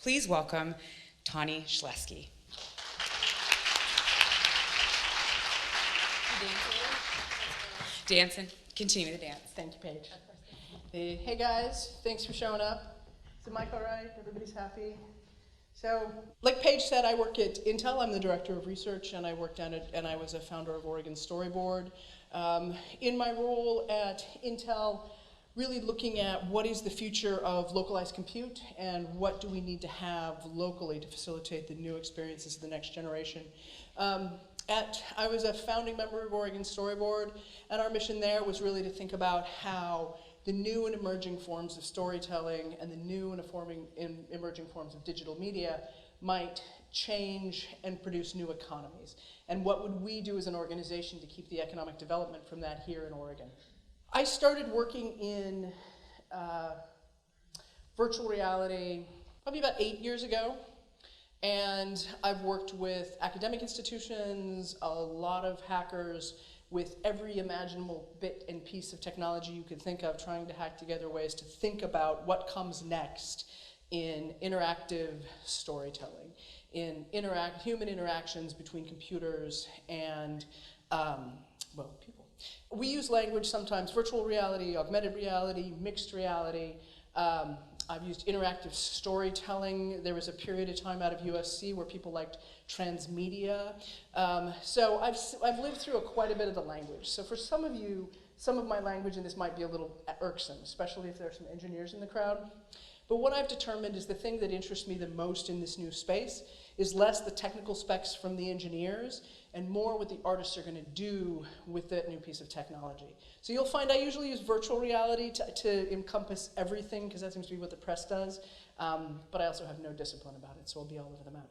Please welcome Tawny Schlieski. Dancing. Continue the dance. Thank you, Paige. Hey guys, thanks for showing up. Is the mic all right? Everybody's happy? So, like Paige said, I work at Intel. I'm the director of research, and I worked down at, and I was a founder of Oregon Storyboard. In my role at Intel, really looking at what is the future of localized compute and what do we need to have locally to facilitate the new experiences of the next generation. I was a founding member of Oregon Storyboard, and our mission there was really to think about how the new and emerging forms of storytelling and the new and emerging forms of digital media might change and produce new economies. And what would we do as an organization to keep the economic development from that here in Oregon? I started working in virtual reality probably about 8 years ago. And I've worked with academic institutions, a lot of hackers, with every imaginable bit and piece of technology you could think of, trying to hack together ways to think about what comes next in interactive storytelling, in human interactions between computers and, people. We use language sometimes, virtual reality, augmented reality, mixed reality. I've used interactive storytelling. There was a period of time out of USC where people liked transmedia. So I've lived through quite a bit of the language. So for some of you, some of my language in this might be a little irksome, especially if there are some engineers in the crowd. But what I've determined is the thing that interests me the most in this new space is less the technical specs from the engineers and more what the artists are going to do with that new piece of technology. So you'll find I usually use virtual reality to encompass everything, because that seems to be what the press does, but I also have no discipline about it, so I'll be all over the map.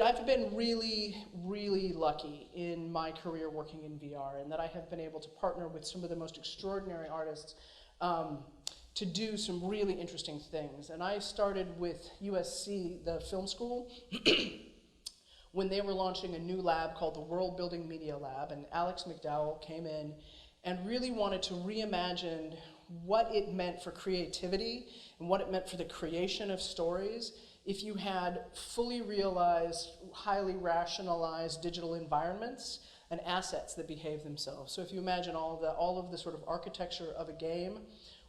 I've been really, really lucky in my career working in VR, in that I have been able to partner with some of the most extraordinary artists to do some really interesting things. And I started with USC, the film school, when they were launching a new lab called the World Building Media Lab, and Alex McDowell came in and really wanted to reimagine what it meant for creativity and what it meant for the creation of stories if you had fully realized, highly rationalized digital environments and assets that behave themselves. So if you imagine all of the sort of architecture of a game,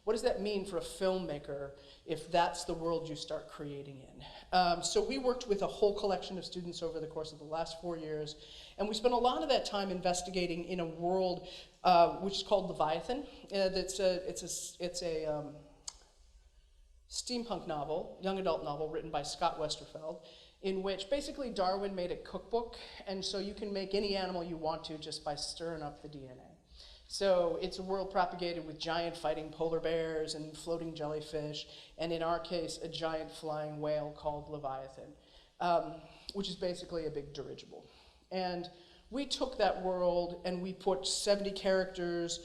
what does that mean for a filmmaker if that's the world you start creating in? So we worked with a whole collection of students over the course of the last 4 years, and we spent a lot of that time investigating in a world which is called Leviathan. It's a steampunk novel, young adult novel, written by Scott Westerfeld, in which basically Darwin made a cookbook, and so you can make any animal you want to just by stirring up the DNA. So it's a world propagated with giant fighting polar bears and floating jellyfish, and in our case, a giant flying whale called Leviathan, which is basically a big dirigible. And we took that world and we put 70 characters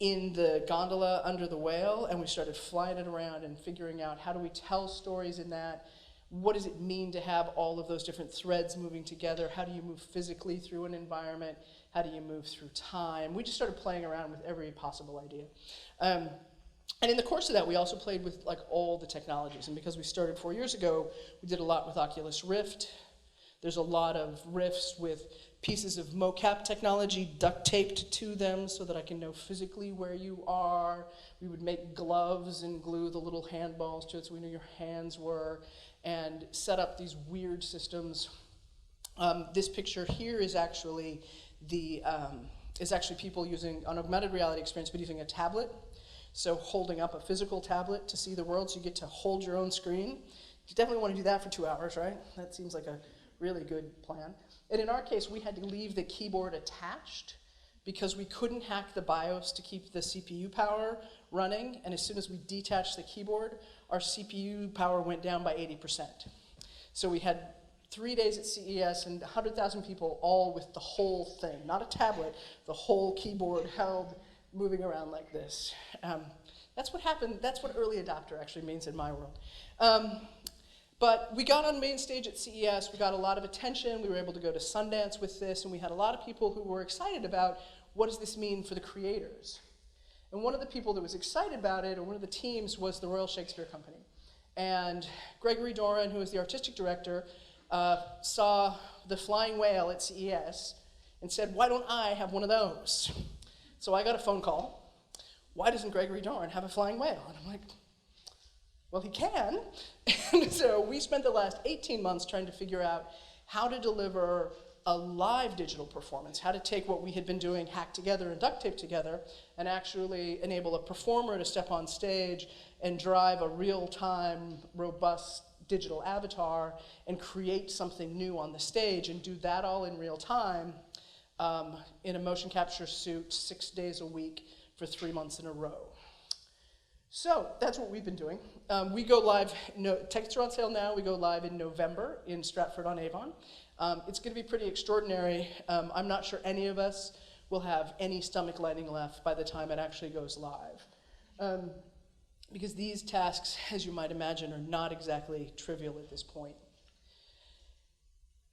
in the gondola under the whale, and we started flying it around and figuring out how do we tell stories in that. What does it mean to have all of those different threads moving together? How do you move physically through an environment? How do you move through time? We just started playing around with every possible idea. And in the course of that, we also played with like all the technologies. And because we started 4 years ago, we did a lot with Oculus Rift. There's a lot of Rifts with pieces of mocap technology duct taped to them so that I can know physically where you are. We would make gloves and glue the little handballs to it so we knew your hands were, and set up these weird systems. This picture here is actually people using an augmented reality experience, but using a tablet. So holding up a physical tablet to see the world, so you get to hold your own screen. You definitely want to do that for 2 hours, right? That seems like a really good plan. And in our case, we had to leave the keyboard attached because we couldn't hack the BIOS to keep the CPU power running. And as soon as we detached the keyboard, our CPU power went down by 80%. So we had 3 days at CES and 100,000 people all with the whole thing, not a tablet, the whole keyboard held, moving around like this. That's what happened. That's what early adopter actually means in my world. But we got on main stage at CES, we got a lot of attention, we were able to go to Sundance with this, and we had a lot of people who were excited about what does this mean for the creators. And one of the people that was excited about it, or one of the teams, was the Royal Shakespeare Company. And Gregory Doran, who was the artistic director, saw the flying whale at CES and said, why don't I have one of those? So I got a phone call. Why doesn't Gregory Doran have a flying whale? And I'm like, well, he can. And so we spent the last 18 months trying to figure out how to deliver a live digital performance, how to take what we had been doing, hacked together and duct taped together, and actually enable a performer to step on stage and drive a real-time, robust digital avatar and create something new on the stage and do that all in real time in a motion capture suit 6 days a week for 3 months in a row. So that's what we've been doing. We go live, tickets are on sale now, we go live in November in Stratford-on-Avon. It's going to be pretty extraordinary. I'm not sure any of us will have any stomach lining left by the time it actually goes live. Because these tasks, as you might imagine, are not exactly trivial at this point.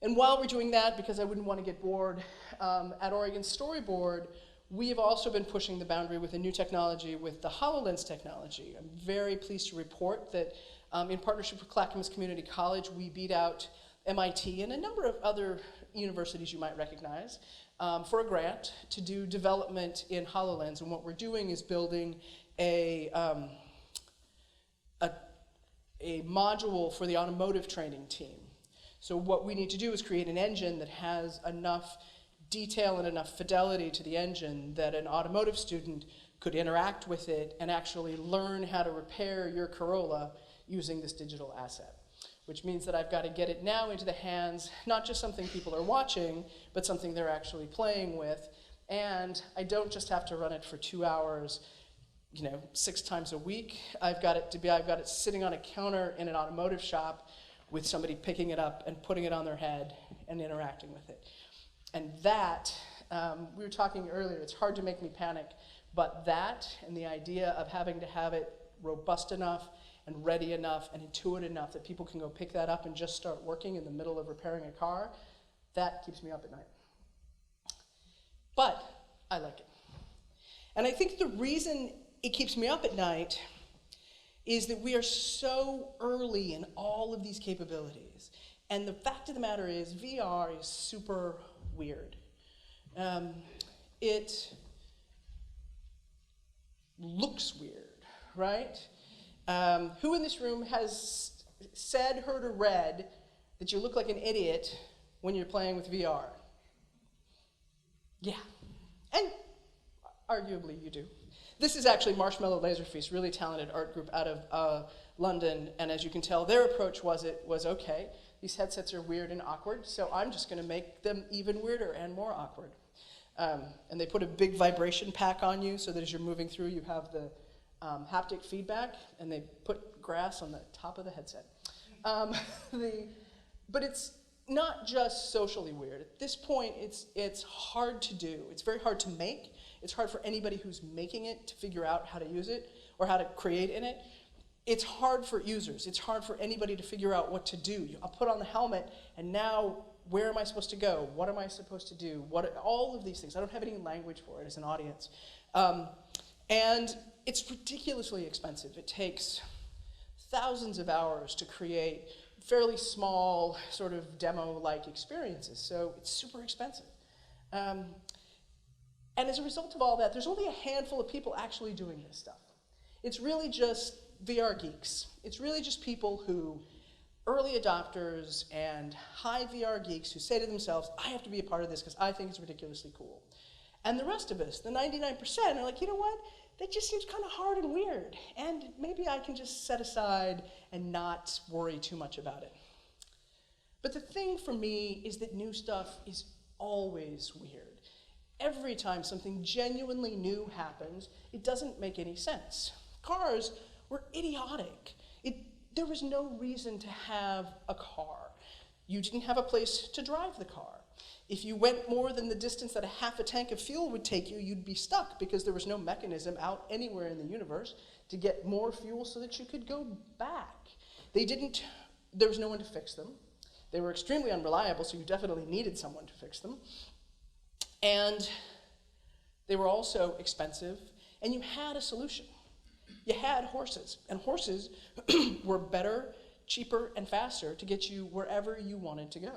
And while we're doing that, because I wouldn't want to get bored, at Oregon Storyboard, we have also been pushing the boundary with a new technology, with the HoloLens technology. I'm very pleased to report that in partnership with Clackamas Community College, we beat out MIT and a number of other universities you might recognize for a grant to do development in HoloLens. And what we're doing is building a module for the automotive training team. So what we need to do is create an engine that has enough detail and enough fidelity to the engine that an automotive student could interact with it and actually learn how to repair your Corolla using this digital asset. Which means that I've got to get it now into the hands, not just something people are watching, but something they're actually playing with. And I don't just have to run it for 2 hours, 6 times a week. I've got it sitting on a counter in an automotive shop with somebody picking it up and putting it on their head and interacting with it. And that, we were talking earlier, it's hard to make me panic, but that and the idea of having to have it robust enough and ready enough and intuitive enough that people can go pick that up and just start working in the middle of repairing a car, that keeps me up at night. But I like it. And I think the reason it keeps me up at night is that we are so early in all of these capabilities. And the fact of the matter is, VR is super weird. It looks weird, right? Who in this room has said, heard, or read that you look like an idiot when you're playing with VR? Yeah, and arguably you do. This is actually Marshmallow Laserfeast, really talented art group out of London, and as you can tell, their approach was okay, these headsets are weird and awkward, so I'm just going to make them even weirder and more awkward. And they put a big vibration pack on you so that as you're moving through, you have the haptic feedback, and they put grass on the top of the headset. But it's not just socially weird. At this point, it's hard to do. It's very hard to make. It's hard for anybody who's making it to figure out how to use it or how to create in it. It's hard for users. It's hard for anybody to figure out what to do. I'll put on the helmet, and now where am I supposed to go? What am I supposed to do? All of these things. I don't have any language for it as an audience. And it's ridiculously expensive. It takes thousands of hours to create fairly small sort of demo-like experiences, so it's super expensive. And as a result of all that, there's only a handful of people actually doing this stuff. It's really just VR geeks. It's really just people who, early adopters and high VR geeks who say to themselves, I have to be a part of this because I think it's ridiculously cool. And the rest of us, the 99%, are like, you know what? That just seems kind of hard and weird, and maybe I can just set aside and not worry too much about it. But the thing for me is that new stuff is always weird. Every time something genuinely new happens, it doesn't make any sense. Cars were idiotic. There was no reason to have a car. You didn't have a place to drive the car. If you went more than the distance that a half a tank of fuel would take you, you'd be stuck because there was no mechanism out anywhere in the universe to get more fuel so that you could go back. There was no one to fix them. They were extremely unreliable, so you definitely needed someone to fix them. And they were also expensive, And you had a solution. You had horses, and horses were better, cheaper, and faster to get you wherever you wanted to go.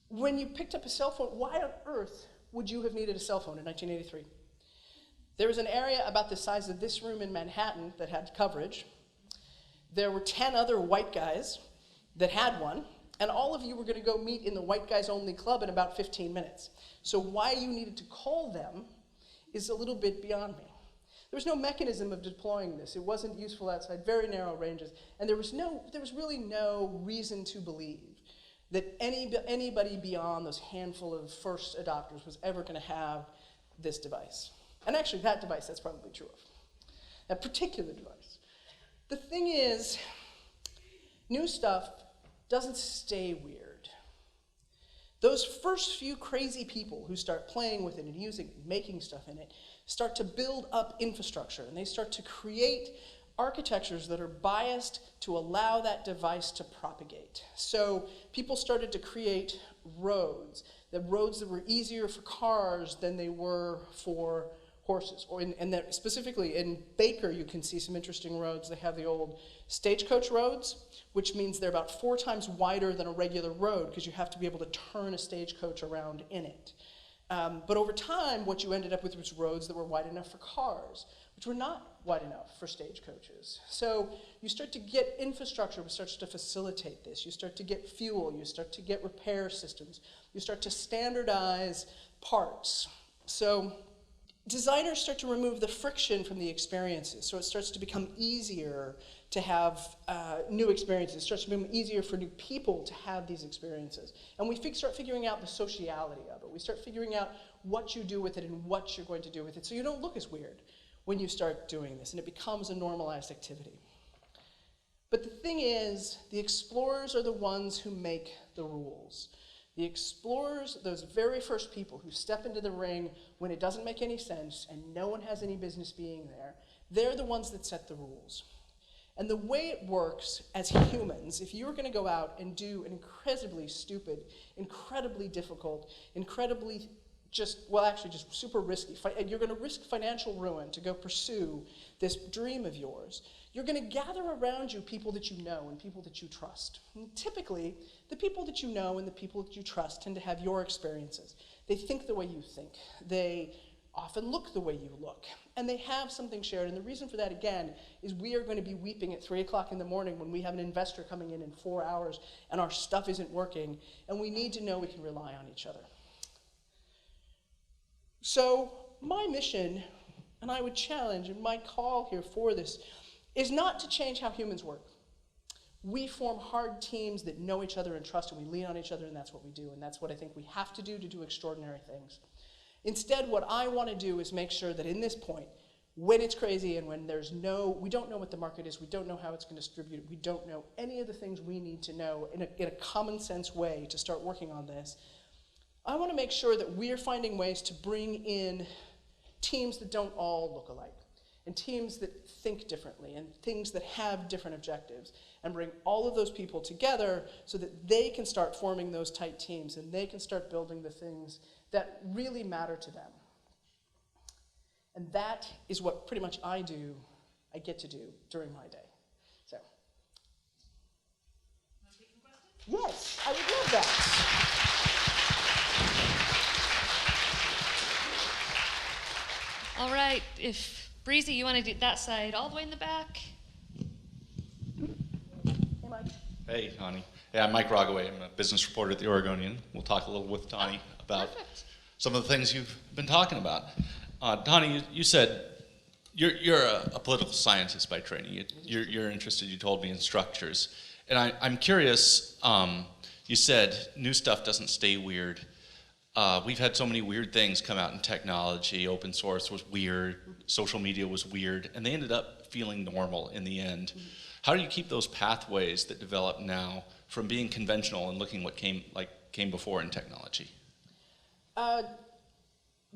When you picked up a cell phone, why on earth would you have needed a cell phone in 1983? There was an area about the size of this room in Manhattan that had coverage. There were 10 other white guys that had one, and all of you were going to go meet in the white guys only club in about 15 minutes. So why you needed to call them is a little bit beyond me. There was no mechanism of deploying this. It wasn't useful outside very narrow ranges, and there was really no reason to believe that anybody beyond those handful of first adopters was ever going to have this device. And actually, that device, that's probably true of. That particular device. The thing is, new stuff doesn't stay weird. Those first few crazy people who start playing with it and using it, making stuff in it, start to build up infrastructure, and they start to create architectures that are biased to allow that device to propagate. So people started to create roads that were easier for cars than they were for horses. And that specifically in Baker, you can see some interesting roads. They have the old stagecoach roads, which means they're about 4 times wider than a regular road because you have to be able to turn a stagecoach around in it. But over time, what you ended up with was roads that were wide enough for cars, which were not wide enough for stagecoaches. So you start to get infrastructure which starts to facilitate this. You start to get fuel. You start to get repair systems. You start to standardize parts. So designers start to remove the friction from the experiences. So it starts to become easier to have new experiences. It starts to become easier for new people to have these experiences. And we start figuring out the sociality of it. We start figuring out what you do with it and what you're going to do with it. So you don't look as weird when you start doing this, and it becomes a normalized activity. But the thing is, the explorers are the ones who make the rules. The explorers, those very first people who step into the ring when it doesn't make any sense and no one has any business being there, they're the ones that set the rules. And the way it works as humans, if you're going to go out and do an incredibly stupid, incredibly difficult, incredibly just super risky, you're going to risk financial ruin to go pursue this dream of yours, you're going to gather around you people that you know and people that you trust. And typically, the people that you know and the people that you trust tend to have your experiences. They think the way you think. They often look the way you look. And they have something shared. And the reason for that, again, is we are going to be weeping at 3 o'clock in the morning when we have an investor coming in 4 hours and our stuff isn't working, and we need to know we can rely on each other. So my mission, and I would challenge, and my call here for this, is not to change how humans work. We form hard teams that know each other and trust, and we lean on each other, and that's what we do, and that's what I think we have to do extraordinary things. Instead, what I want to do is make sure that in this point, when it's crazy and when we don't know what the market is, we don't know how it's going to distribute, we don't know any of the things we need to know in a common sense way to start working on this, I want to make sure that we're finding ways to bring in teams that don't all look alike, and teams that think differently, and things that have different objectives, and bring all of those people together so that they can start forming those tight teams, and they can start building the things that really matter to them. And that is what pretty much I get to do during my day. So. Yes, I would love that. All right, if Breezy, you want to do that side all the way in the back? Hey, Mike. Hey, Tawny. Yeah, I'm Mike Rogaway. I'm a business reporter at the Oregonian. We'll talk a little with Tawny about some of the things you've been talking about. Tawny, you said you're a political scientist by training. You're interested, you told me, in structures. And I'm curious, you said new stuff doesn't stay weird. We've had so many weird things come out in technology. Open source was weird, social media was weird, and they ended up feeling normal in the end. Mm-hmm. How do you keep those pathways that develop now from being conventional and looking what came before in technology?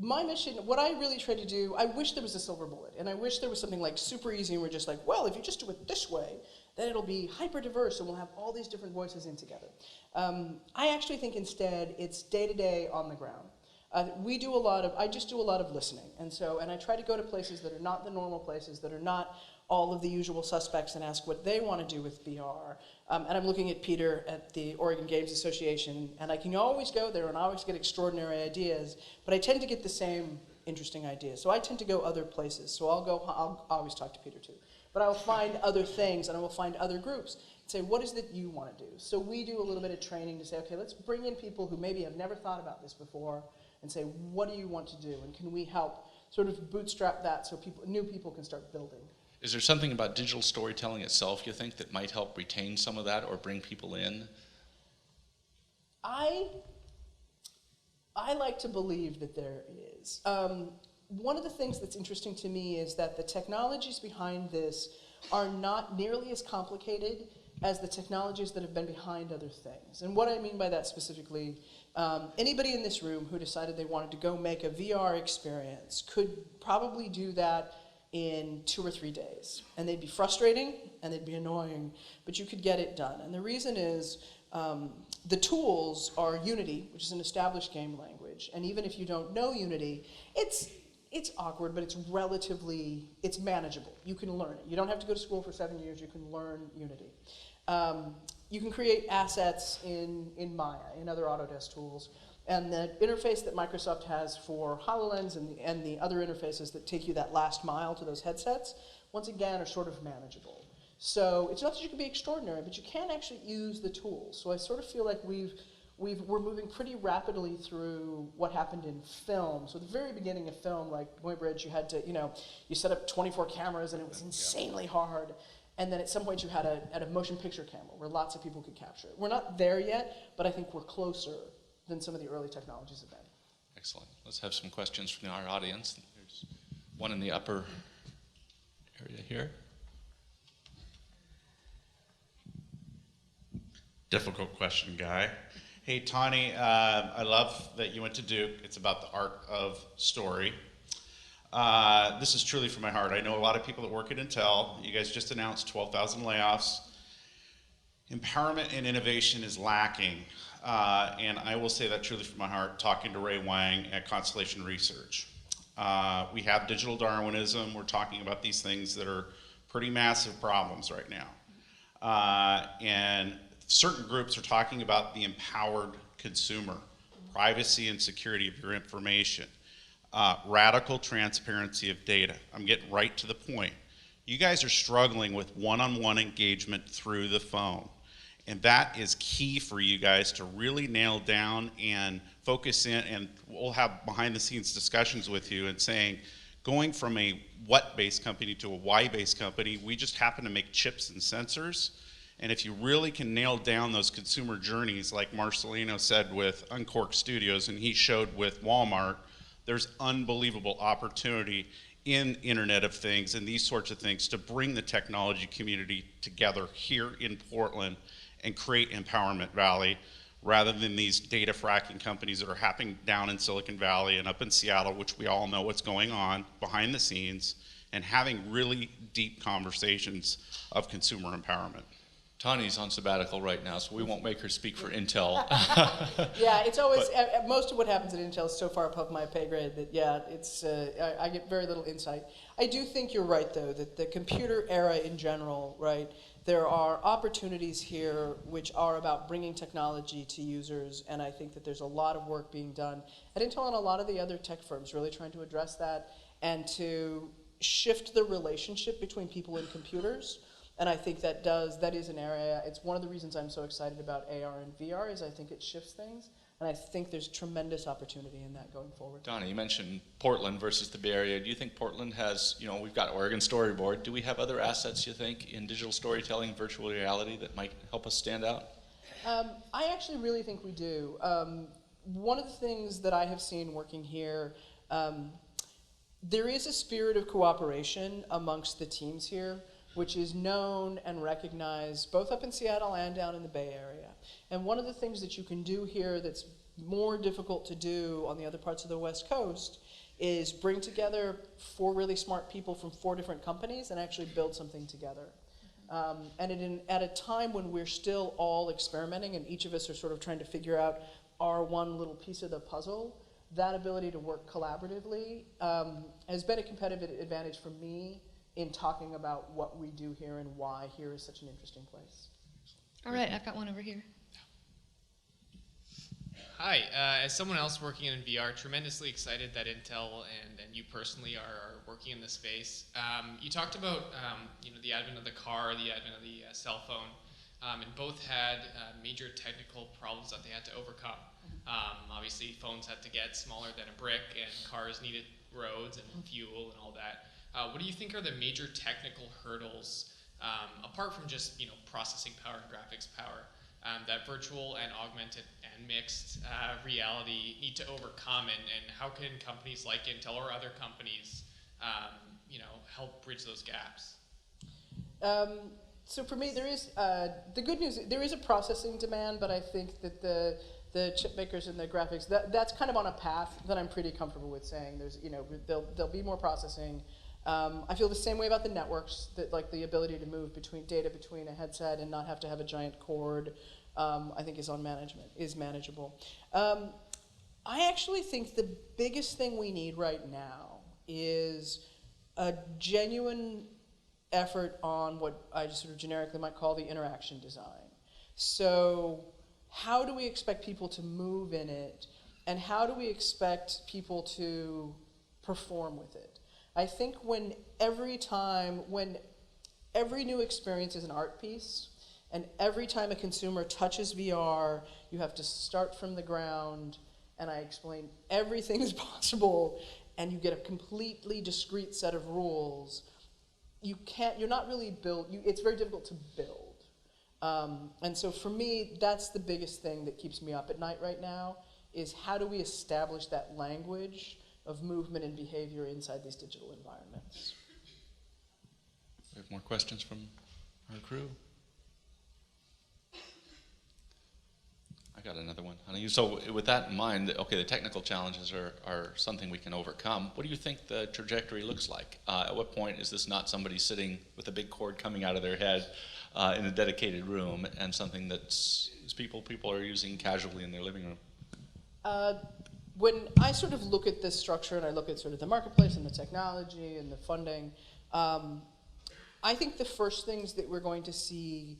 My mission, what I really try to do, I wish there was a silver bullet, and I wish there was something like super easy and we're just like, well, if you just do it this way, then it'll be hyper diverse and we'll have all these different voices in together. I actually think instead it's day to day on the ground. I just do a lot of listening, and I try to go to places that are not the normal places, that are not all of the usual suspects, and ask what they want to do with VR. And I'm looking at Peter at the Oregon Games Association, and I can always go there and I always get extraordinary ideas, but I tend to get the same interesting ideas. So I tend to go other places. So I'll always talk to Peter too. But I'll find other things, and I will find other groups and say, what is it you want to do? So we do a little bit of training to say, okay, let's bring in people who maybe have never thought about this before and say, what do you want to do? And can we help sort of bootstrap that so new people can start building? Is there something about digital storytelling itself, you think, that might help retain some of that or bring people in? I like to believe that there is. One of the things that's interesting to me is that the technologies behind this are not nearly as complicated as the technologies that have been behind other things. And what I mean by that specifically, anybody in this room who decided they wanted to go make a VR experience could probably do that in 2 or 3 days. And they'd be frustrating and they'd be annoying, but you could get it done. And the reason is the tools are Unity, which is an established game language. And even if you don't know Unity, it's awkward, but it's manageable. You can learn it. You don't have to go to school for 7 years. You can learn Unity. You can create assets in Maya, in other Autodesk tools. And the interface that Microsoft has for HoloLens and the other interfaces that take you that last mile to those headsets, once again, are sort of manageable. So it's not that you can be extraordinary, but you can actually use the tools. So I sort of feel like we're moving pretty rapidly through what happened in film. So at the very beginning of film, like Boy Bridge, you had to, you set up 24 cameras and it was insanely hard. And then at some point you had a motion picture camera where lots of people could capture it. We're not there yet, but I think we're closer than some of the early technologies have been. Excellent. Let's have some questions from our audience. There's one in the upper area here. Difficult question, Guy. Hey, Tawny, I love that you went to Duke. It's about the art of story. This is truly from my heart. I know a lot of people that work at Intel. You guys just announced 12,000 layoffs. Empowerment and innovation is lacking. And I will say that truly from my heart, talking to Ray Wang at Constellation Research. We have digital Darwinism. We're talking about these things that are pretty massive problems right now. And certain groups are talking about the empowered consumer, privacy and security of your information, radical transparency of data. I'm getting right to the point. You guys are struggling with one-on-one engagement through the phone. And that is key for you guys to really nail down and focus in, and we'll have behind the scenes discussions with you and saying, going from a what-based company to a why-based company, we just happen to make chips and sensors. And if you really can nail down those consumer journeys, like Marcelino said with Uncork Studios, and he showed with Walmart, there's unbelievable opportunity in Internet of Things and these sorts of things to bring the technology community together here in Portland and create Empowerment Valley, rather than these data fracking companies that are happening down in Silicon Valley and up in Seattle, which we all know what's going on behind the scenes, and having really deep conversations of consumer empowerment. Tawny's on sabbatical right now, so we won't make her speak for Intel. Yeah, it's always, most of what happens at Intel is so far above my pay grade that, yeah, it's, I get very little insight. I do think you're right, though, that the computer era in general, right, there are opportunities here which are about bringing technology to users, and I think that there's a lot of work being done at Intel and a lot of the other tech firms really trying to address that and to shift the relationship between people and computers. And I think that is an area, it's one of the reasons I'm so excited about AR and VR is I think it shifts things, and I think there's tremendous opportunity in that going forward. Donna, you mentioned Portland versus the Bay Area. Do you think Portland has, we've got Oregon Storyboard. Do we have other assets, you think, in digital storytelling, virtual reality that might help us stand out? I actually really think we do. One of the things that I have seen working here, there is a spirit of cooperation amongst the teams here, which is known and recognized both up in Seattle and down in the Bay Area. And one of the things that you can do here that's more difficult to do on the other parts of the West Coast is bring together 4 really smart people from 4 different companies and actually build something together. And at a time when we're still all experimenting and each of us are sort of trying to figure out our one little piece of the puzzle, that ability to work collaboratively has been a competitive advantage for me in talking about what we do here and why here is such an interesting place. All right, I've got one over here. Hi, as someone else working in VR, tremendously excited that Intel and you personally are working in the space. You talked about the advent of the car, the advent of the cell phone, and both had major technical problems that they had to overcome. Obviously, phones had to get smaller than a brick, and cars needed roads and fuel and all that. What do you think are the major technical hurdles, apart from just processing power and graphics power, that virtual and augmented and mixed reality need to overcome, and how can companies like Intel or other companies help bridge those gaps? So for me, there is the good news. There is a processing demand, but I think that the chip makers and the graphics that's kind of on a path that I'm pretty comfortable with saying. There's there'll be more processing. I feel the same way about the networks, that like the ability to move data between a headset and not have to have a giant cord, I think is manageable. I actually think the biggest thing we need right now is a genuine effort on what I just sort of generically might call the interaction design. So how do we expect people to move in it, and how do we expect people to perform with it? I think when every new experience is an art piece, and every time a consumer touches VR, you have to start from the ground, and I explain everything is possible, and you get a completely discrete set of rules. You're not really it's very difficult to build. And so for me, that's the biggest thing that keeps me up at night right now, is how do we establish that language of movement and behavior inside these digital environments. We have more questions from our crew. I got another one, honey. So with that in mind, okay, the technical challenges are something we can overcome. What do you think the trajectory looks like? At what point is this not somebody sitting with a big cord coming out of their head in a dedicated room, and something that's people are using casually in their living room? When I sort of look at this structure, and I look at sort of the marketplace and the technology and the funding, I think the first things that we're going to see,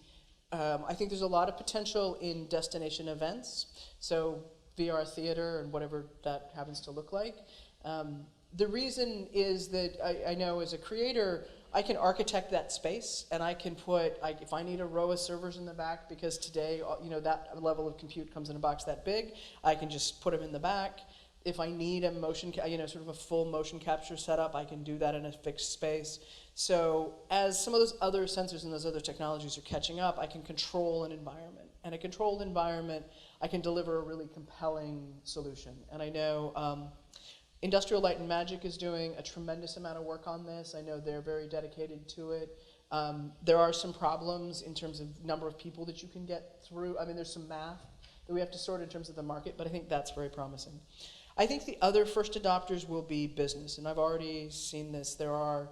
I think there's a lot of potential in destination events, so VR theater and whatever that happens to look like. The reason is that I know as a creator, I can architect that space, and I can put, if I need a row of servers in the back, because today, that level of compute comes in a box that big, I can just put them in the back. If I need a sort of a full motion capture setup, I can do that in a fixed space. So as some of those other sensors and those other technologies are catching up, I can control an environment. And a controlled environment, I can deliver a really compelling solution. And I know Industrial Light and Magic is doing a tremendous amount of work on this. I know they're very dedicated to it. There are some problems in terms of number of people that you can get through. I mean, there's some math that we have to sort in terms of the market, but I think that's very promising. I think the other first adopters will be business, and I've already seen this. There are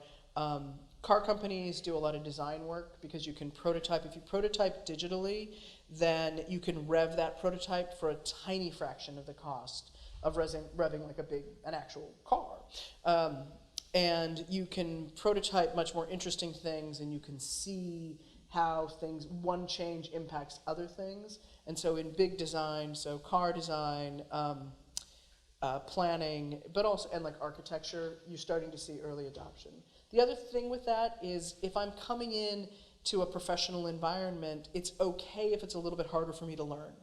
car companies do a lot of design work because you can prototype. If you prototype digitally, then you can rev that prototype for a tiny fraction of the cost of revving like an actual car. And you can prototype much more interesting things, and you can see how one change impacts other things. And so in big design, so car design, planning, but also, and like architecture, you're starting to see early adoption. The other thing with that is if I'm coming in to a professional environment, it's okay if it's a little bit harder for me to learn.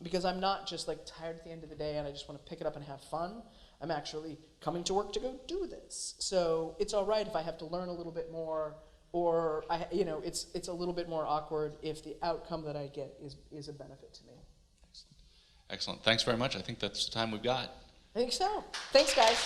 Because I'm not just like tired at the end of the day and I just want to pick it up and have fun. I'm actually coming to work to go do this. So it's all right if I have to learn a little bit more, or it's a little bit more awkward if the outcome that I get is a benefit to me. Excellent. Thanks very much. I think that's the time we've got. I think so. Thanks, guys.